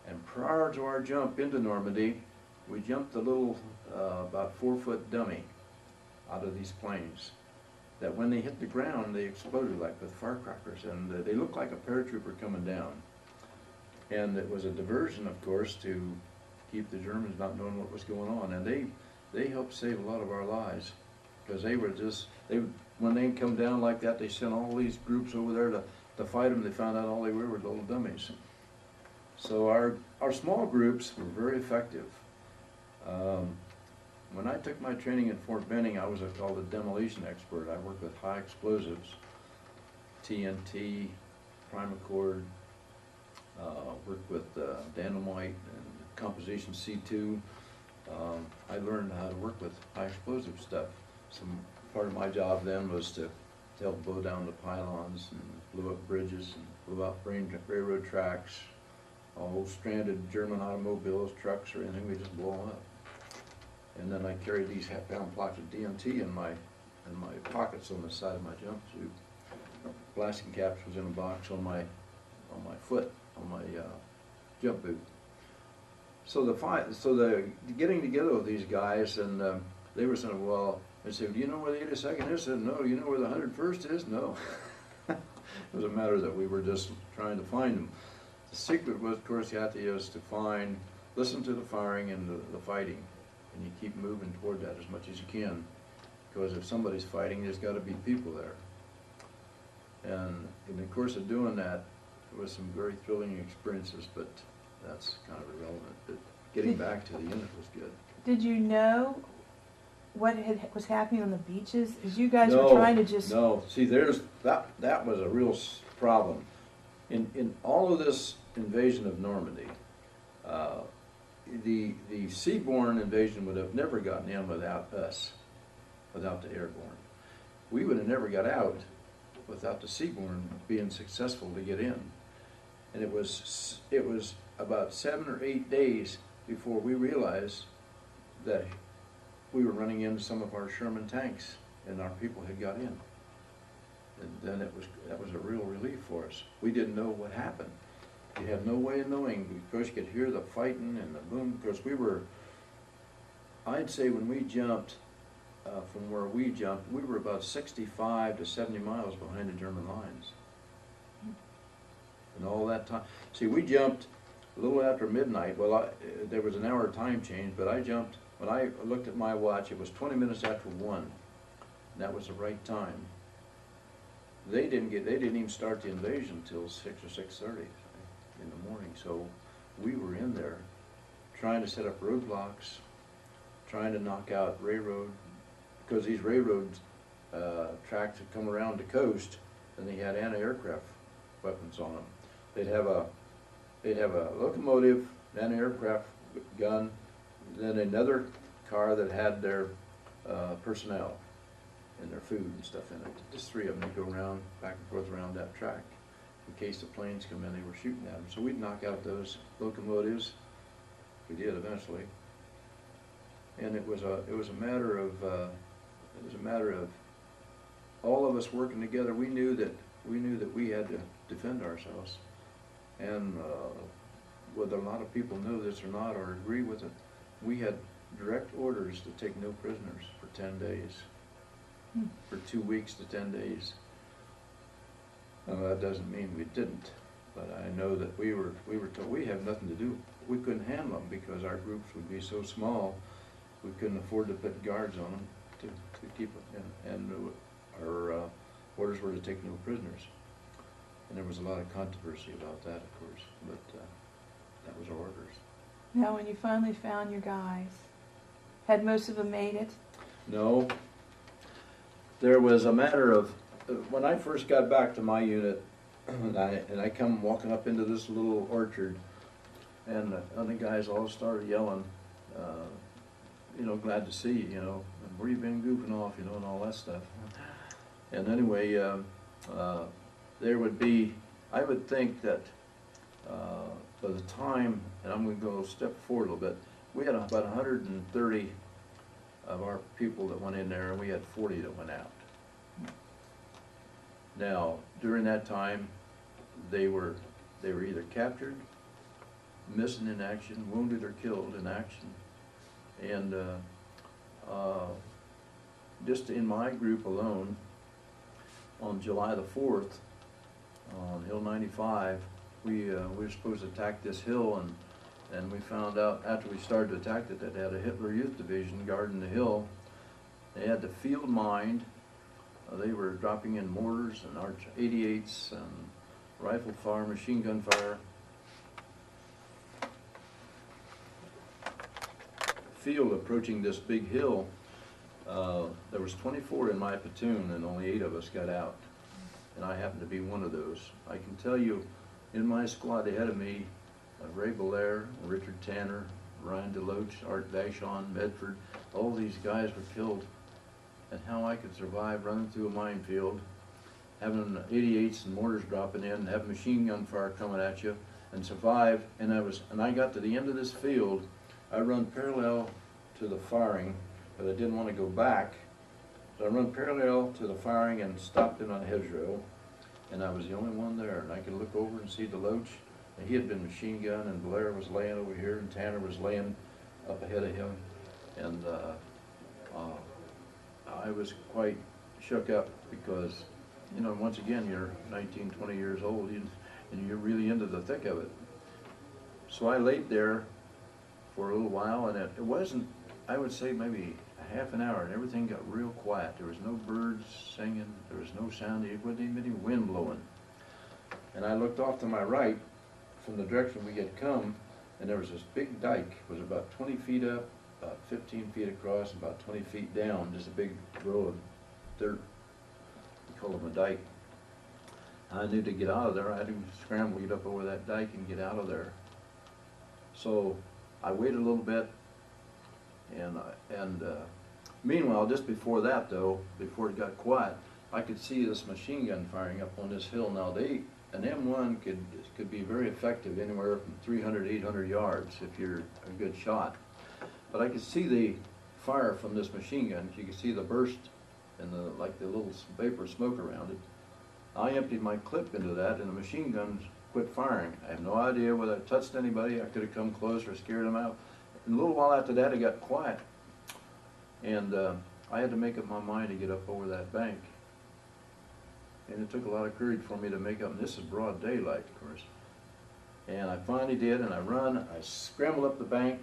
And prior to our jump into Normandy, we jumped a little, about 4-foot dummy out of these planes. That when they hit the ground, they exploded like with firecrackers, and they looked like a paratrooper coming down. And it was a diversion, of course, to keep the Germans not knowing what was going on. And they helped save a lot of our lives, because when they come down like that, they sent all these groups over there to fight them. They found out all they were little dummies. So our small groups were very effective. When I took my training at Fort Benning, I was called a demolition expert. I worked with high explosives, TNT, Primacord, worked with dynamite and composition C2. I learned how to work with high explosive stuff. Some part of my job then was to help blow down the pylons and blow up bridges and blow up railroad tracks, all stranded German automobiles, trucks, or anything, we just blow them up. And then I carried these half-pound blocks of DMT in my pockets on the side of my jumpsuit. Blasting caps was in a box on my foot, on my jump boot. So the getting together with these guys, and they were saying, well, I said, do you know where the 82nd is? I said, no. You know where the 101st is? No. It was a matter that we were just trying to find them. The secret was, of course, you have to listen to the firing and the fighting, and you keep moving toward that as much as you can, because if somebody's fighting, there's got to be people there. And in the course of doing that, it was some very thrilling experiences, but that's kind of irrelevant. But getting back to the unit was good. Did you know what was happening on the beaches? As you guys were trying to just... No, see, that was a real problem. In all of this invasion of Normandy, the seaborne invasion would have never gotten in without us, without the airborne. We would have never got out without the seaborne being successful to get in. And it was about 7 or 8 days before we realized that we were running into some of our Sherman tanks and our people had got in. And then that was a real relief for us. We didn't know what happened. You had no way of knowing, because you could hear the fighting and the boom, because we were, I'd say when we jumped, from where we jumped, we were about 65 to 70 miles behind the German lines. And all that time, see, we jumped a little after midnight. Well, there was an hour time change, but I jumped, when I looked at my watch, it was 20 minutes after 1, and that was the right time. They didn't even start the invasion until 6 or 6:30 in the morning, so we were in there trying to set up roadblocks, trying to knock out railroad, because these railroad tracks had come around the coast, and they had anti-aircraft weapons on them. They'd have a locomotive, anti-aircraft gun, then another car that had their personnel and their food and stuff in it. Just 3 of them, they'd go around, back and forth around that track. In case the planes come in, they were shooting at them. So we'd knock out those locomotives. We did eventually. And it was a matter of all of us working together. We knew that we had to defend ourselves. And whether a lot of people knew this or not, or agree with it, we had direct orders to take no prisoners for 10 days. For 2 weeks to 10 days. That doesn't mean we didn't, but I know that we were told we have nothing to do. We couldn't handle them because our groups would be so small. We couldn't afford to put guards on them to keep them, and our orders were to take no prisoners. And there was a lot of controversy about that, of course, but that was our orders. Now, when you finally found your guys, had most of them made it? No. There was a matter of, when I first got back to my unit, and I come walking up into this little orchard, and the other guys all started yelling, glad to see you, where you been goofing off, and all that stuff. And anyway, there would be, I would think that by the time, and I'm going to go a step forward a little bit, we had about 130 of our people that went in there, and we had 40 that went out. Now, during that time, they were either captured, missing in action, wounded, or killed in action. And just in my group alone, on July the 4th, on Hill 95, we were supposed to attack this hill, and we found out after we started to attack it that they had a Hitler Youth Division guarding the hill. They had the field mined. They were dropping in mortars and Arch 88s and rifle fire, machine gun fire. Field approaching this big hill. There was 24 in my platoon, and only 8 of us got out. And I happened to be one of those. I can tell you, in my squad ahead of me, Ray Belair, Richard Tanner, Ryan DeLoach, Art Vashon, Medford, all these guys were killed and how I could survive running through a minefield, having 88s and mortars dropping in, having machine gun fire coming at you, and survive. And I got to the end of this field. I run parallel to the firing, but I didn't want to go back. So I run parallel to the firing and stopped in on a hedgerow, and I was the only one there. And I could look over and see the Loach, and he had been machine gun, and Blair was laying over here, and Tanner was laying up ahead of him. And I was quite shook up because, you know, once again, you're 19, 20 years old, and you're really into the thick of it. So I laid there for a little while, and it wasn't, I would say maybe a half an hour, and everything got real quiet. There was no birds singing, there was no sound, it wasn't even any wind blowing. And I looked off to my right from the direction we had come, and there was this big dike. It was about 20 feet up, about 15 feet across, about 20 feet down, just a big row of dirt. We call them a dike. I knew to get out of there, I had to scramble, get up over that dike and get out of there. So I waited a little bit, and meanwhile, just before that though, before it got quiet, I could see this machine gun firing up on this hill. Now an M1 could be very effective anywhere from 300 to 800 yards if you're a good shot. But I could see the fire from this machine gun. You could see the burst and the little vapor smoke around it. I emptied my clip into that, and the machine gun quit firing. I have no idea whether I touched anybody. I could have come close or scared them out. And a little while after that, it got quiet. And I had to make up my mind to get up over that bank. And it took a lot of courage for me to make up, and this is broad daylight, of course. And I finally did, and I scrambled up the bank,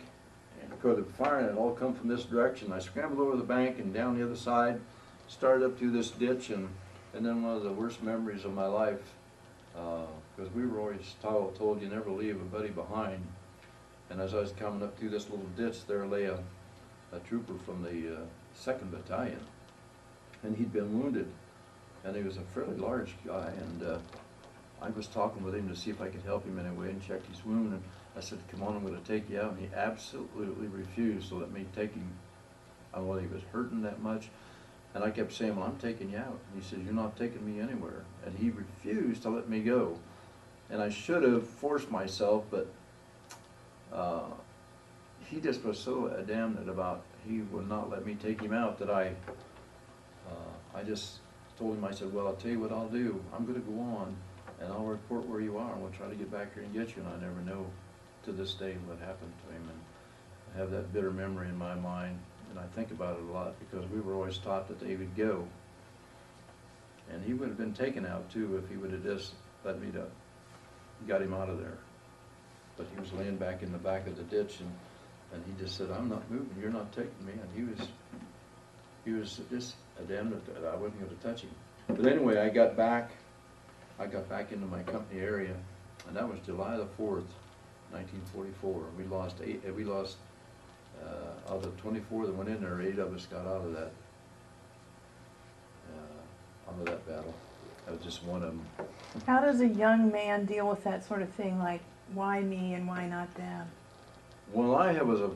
and because the fire had all come from this direction, I scrambled over the bank and down the other side, started up through this ditch, and then one of the worst memories of my life, because we were always told you never leave a buddy behind. And as I was coming up through this little ditch, there lay a trooper from the 2nd Battalion, and he'd been wounded. And he was a fairly large guy, and I was talking with him to see if I could help him in any way and checked his wound. And I said, "Come on, I'm going to take you out." And he absolutely refused to let me take him. Well, he was hurting that much. And I kept saying, "Well, I'm taking you out." And he said, "You're not taking me anywhere." And he refused to let me go. And I should have forced myself, but he just was so adamant about he would not let me take him out that I just told him, I said, "Well, I'll tell you what I'll do. I'm going to go on, and I'll report where you are, and we'll try to get back here and get you." And I never know to this day what happened to him. And I have that bitter memory in my mind, and I think about it a lot because we were always taught that they would go. And he would have been taken out, too, if he would have just let me got him out of there. But he was laying back in the back of the ditch, and he just said, "I'm not moving, you're not taking me." And he was just adamant that I wasn't going to touch him. But anyway, I got back into my company area, and that was July the 4th, 1944. We lost out of the 24 that went in there, 8 of us got out of that battle. That was just one of them. How does a young man deal with that sort of thing, like why me and why not them? Well, I had a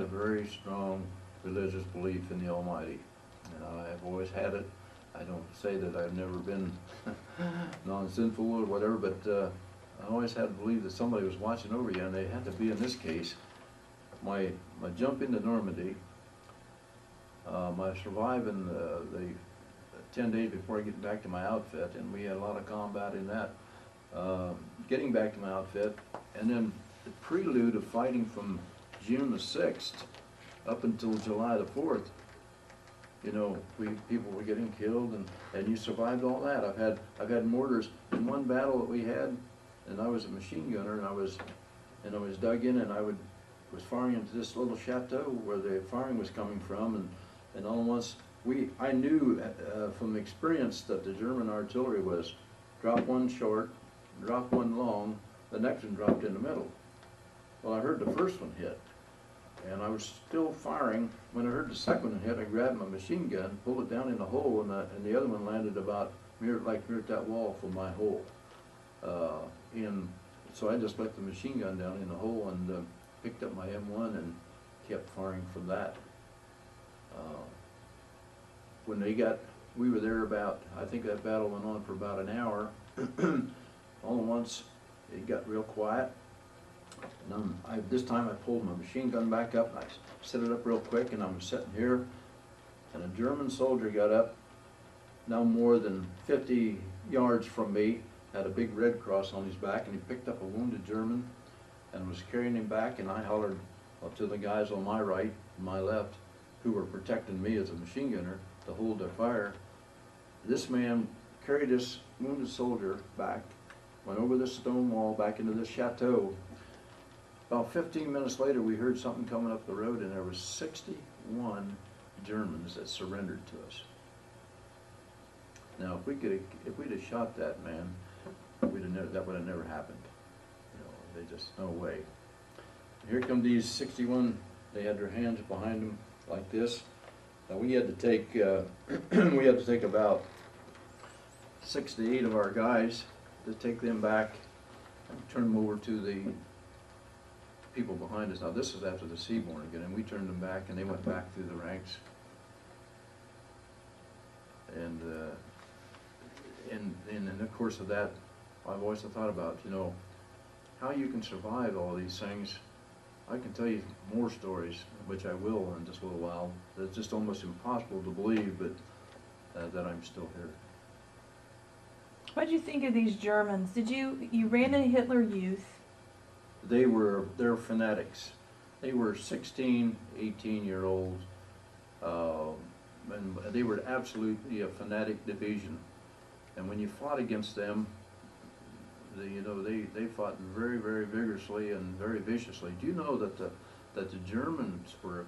very strong religious belief in the Almighty, and I've always had it. I don't say that I've never been non-sinful or whatever, but I always had to believe that somebody was watching over you, and they had to be in this case. My jump into Normandy, my surviving the 10 days before I get back to my outfit, and we had a lot of combat in that. Getting back to my outfit, and then the prelude of fighting from June the 6th up until July the 4th, you know, people were getting killed, and you survived all that. I've had mortars in one battle that we had, and I was a machine gunner, and I was dug in, and I was firing into this little chateau where the firing was coming from, and all at once I knew from experience that the German artillery was drop one short, drop one long, the next one dropped in the middle. Well, I heard the first one hit, and I was still firing. When I heard the second one hit, I grabbed my machine gun, pulled it down in the hole, and the other one landed about near at that wall from my hole. So I just let the machine gun down in the hole and picked up my M1 and kept firing from that. when we were there about, I think that battle went on for about an hour. All at once, it got real quiet. And this time I pulled my machine gun back up, and I set it up real quick, and I'm sitting here, and a German soldier got up, now more than 50 yards from me, had a big red cross on his back, and he picked up a wounded German and was carrying him back, and I hollered up to the guys on my right and my left who were protecting me as a machine gunner to hold their fire. This man carried this wounded soldier back, went over this stone wall back into this chateau. About 15 minutes later, we heard something coming up the road, and there was 61 Germans that surrendered to us. Now, if we'd have shot that man, that would have never happened. They just, no way. Here come these 61. They had their hands behind them like this. Now we had to take about 6 to 8 of our guys to take them back and turn them over to the people behind us. Now this is after the Seaborn again, and we turned them back, and they went back through the ranks. And in the course of that, I've always thought about, how you can survive all these things. I can tell you more stories, which I will in just a little while. It's just almost impossible to believe, but that I'm still here. What did you think of these Germans? You ran into Hitler Youth? They're fanatics. They were 16, 18-year-olds, and they were absolutely a fanatic division. And when you fought against them, they fought very, very vigorously and very viciously. Do you know that the Germans were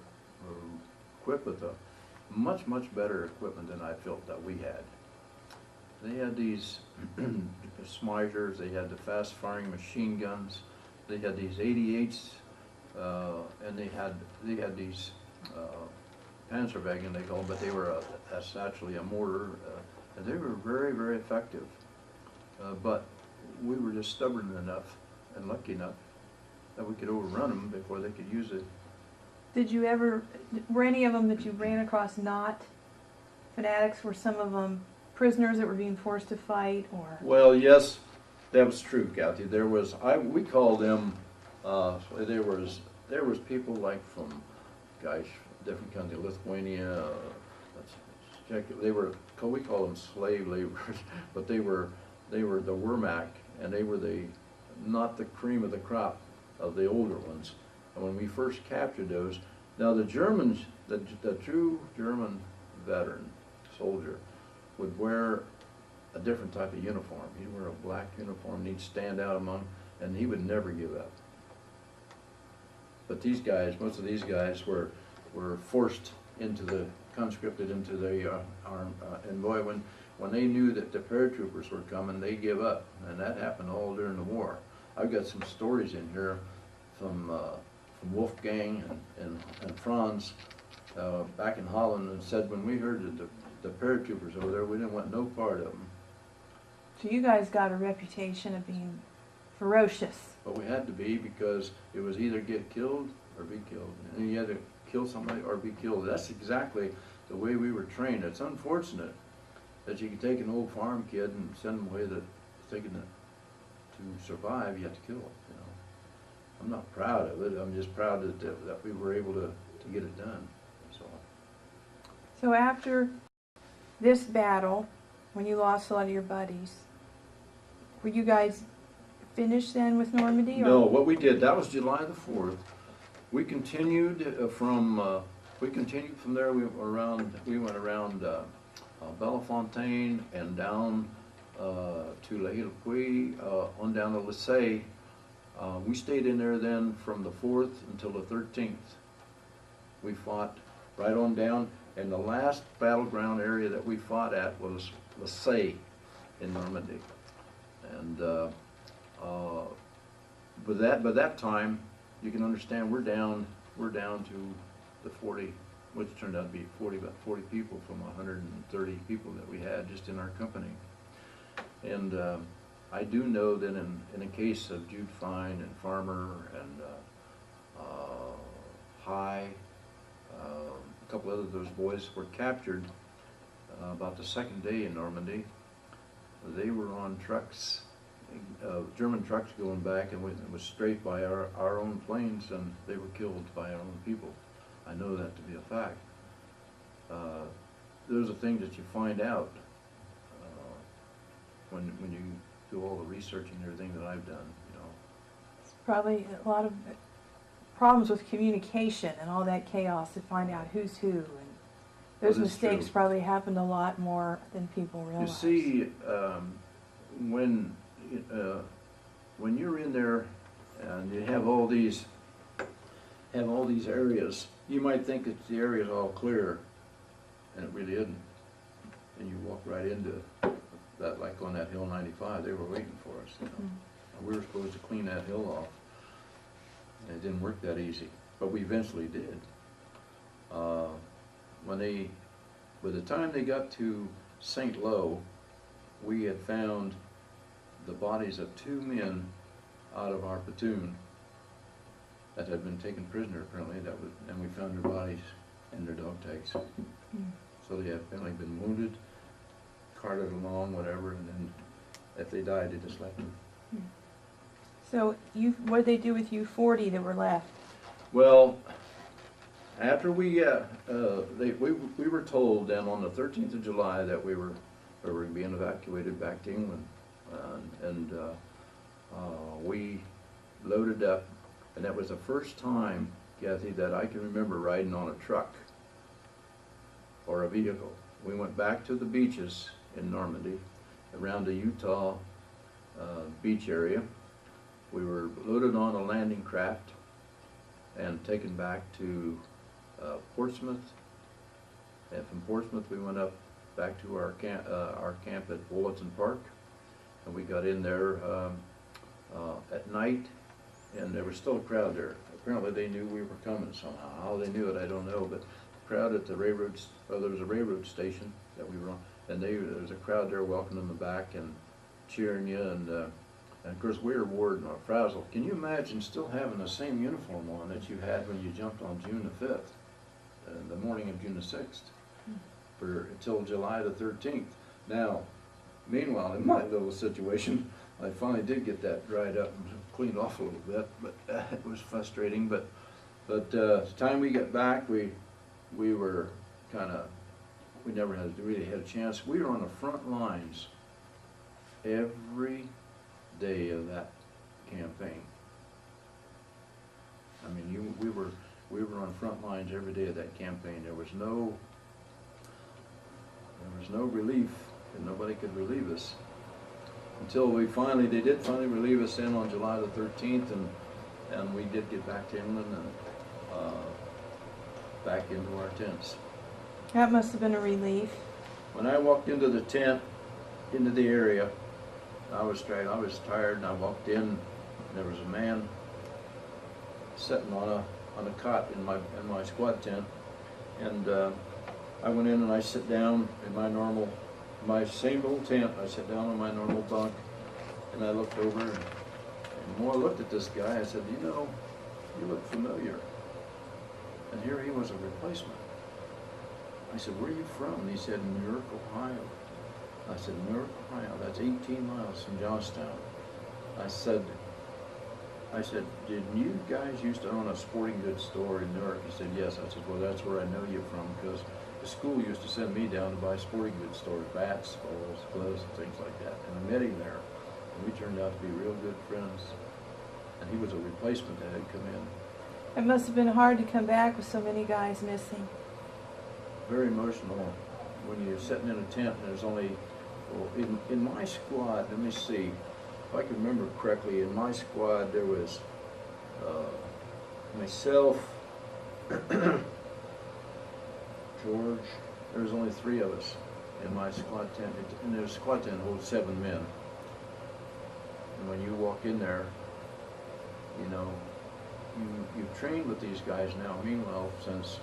equipped with a much, much better equipment than I felt that we had? They had these Smyters, they had the fast-firing machine guns, they had these 88s, and they had these Panzerwagen, they call them, but they were that's actually a mortar, and they were very, very effective. But we were just stubborn enough and lucky enough that we could overrun them before they could use it. Were any of them that you ran across not fanatics? Were some of them prisoners that were being forced to fight, or? Well, yes, that was true, Kathy. We called them, there was people like from, different countries, Lithuania, we call them slave laborers, but they were the Wehrmacht, and they were not the cream of the crop of the older ones. And when we first captured those, now the Germans, the true German veteran soldier would wear a different type of uniform. He'd wear a black uniform, and he'd stand out among, and he would never give up. But these guys, most of these guys were conscripted into the army, and boy, when they knew that the paratroopers were coming, they give up, and that happened all during the war. I've got some stories in here from Wolfgang and Franz back in Holland, and said when we heard that the paratroopers over there, we didn't want no part of them. So you guys got a reputation of being ferocious. But we had to be, because it was either get killed or be killed, and you had to kill somebody or be killed. That's exactly the way we were trained. It's unfortunate that you can take an old farm kid and send him away thinking that to survive you have to kill him. I'm not proud of it. I'm just proud that we were able to get it done. So after this battle, when you lost a lot of your buddies, were you guys finished then with Normandy? Or? No, what we did, that was July the 4th. We continued from there. We went around Bellefontaine and down to La Hillepuy, on down to Lissay. We stayed in there then from the 4th until the 13th. We fought right on down, and the last battleground area that we fought at was Lissay in Normandy. And by that time, you can understand we're down to the 40, which turned out to be about 40 people from 130 people that we had just in our company. And I do know that in the case of Jude Fine and Farmer and High, a couple other of those boys were captured. about the second day in Normandy. They were on trucks, German trucks going back, and it was straight by our own planes, and they were killed by our own people. I know that to be a fact. Those are things that you find out when you do all the researching and everything that I've done, you know. It's probably a lot of problems with communication and all that chaos to find out who's who. And those mistakes probably happened a lot more than people realize. You see, when you're in there and you have all these areas, you might think that the area is all clear, and it really isn't. And you walk right into that, like on that Hill 95, they were waiting for us. You know? And we were supposed to clean that hill off, and it didn't work that easy, but we eventually did. By the time they got to St. Lo, we had found the bodies of 2 men out of our platoon that had been taken prisoner, apparently, and we found their bodies and their dog tags. So they had apparently been wounded, carted along, whatever, and then if they died, they just left them. So what did they do with you 40 that were left? Well, after we were told then on the 13th of July that we were being evacuated back to England, and we loaded up, and that was the first time, Kathy, that I can remember riding on a truck or a vehicle. We went back to the beaches in Normandy, around the Utah beach area. We were loaded on a landing craft and taken back to Portsmouth, and from Portsmouth we went up back to our camp at Bulletin Park, and we got in there at night, and there was still a crowd there. Apparently they knew we were coming somehow. How they knew it, I don't know, but the crowd at the railroad, there was a railroad station that we were on, and there was a crowd there welcoming them back and cheering you, and of course we were warding our frazzle. Can you imagine still having the same uniform on that you had when you jumped on June the 5th, the morning of June the 6th, until July the 13th? Now, meanwhile, in my little situation, I finally did get that dried up and cleaned off a little bit, but it was frustrating. But the time we got back, we were we never really had a chance. We were on the front lines every day of that campaign. I mean, we were on front lines every day of that campaign. There was no relief, and nobody could relieve us until they did finally relieve us in on July the 13th, and we did get back to England and back into our tents. That must have been a relief. When I walked into the tent, into the area, I was tired, and I walked in, and there was a man sitting on a cot in my squad tent, and I went in and I sit down in my same little tent. I sat down on my normal bunk, and I looked over, and the more I looked at this guy, I said, you know, you look familiar. And here he was, a replacement. I said, where are you from? And he said, Newark, Ohio. I said, Newark, Ohio, that's 18 miles from Johnstown. I said, did you guys used to own a sporting goods store in Newark? He said, yes. I said, well, that's where I know you from, because the school used to send me down to buy sporting goods stores, bats, balls, gloves, and things like that. And I met him there, and we turned out to be real good friends. And he was a replacement that had come in. It must have been hard to come back with so many guys missing. Very emotional when you're sitting in a tent and there's only, well, in my squad, let me see, if I can remember correctly, in my squad there was myself, George, there was only 3 of us in my squad tent, and the squad tent holds 7 men. And when you walk in there, you know, you've trained with these guys now. Meanwhile, since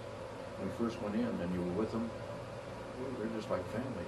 we first went in and you were with them, they're just like family.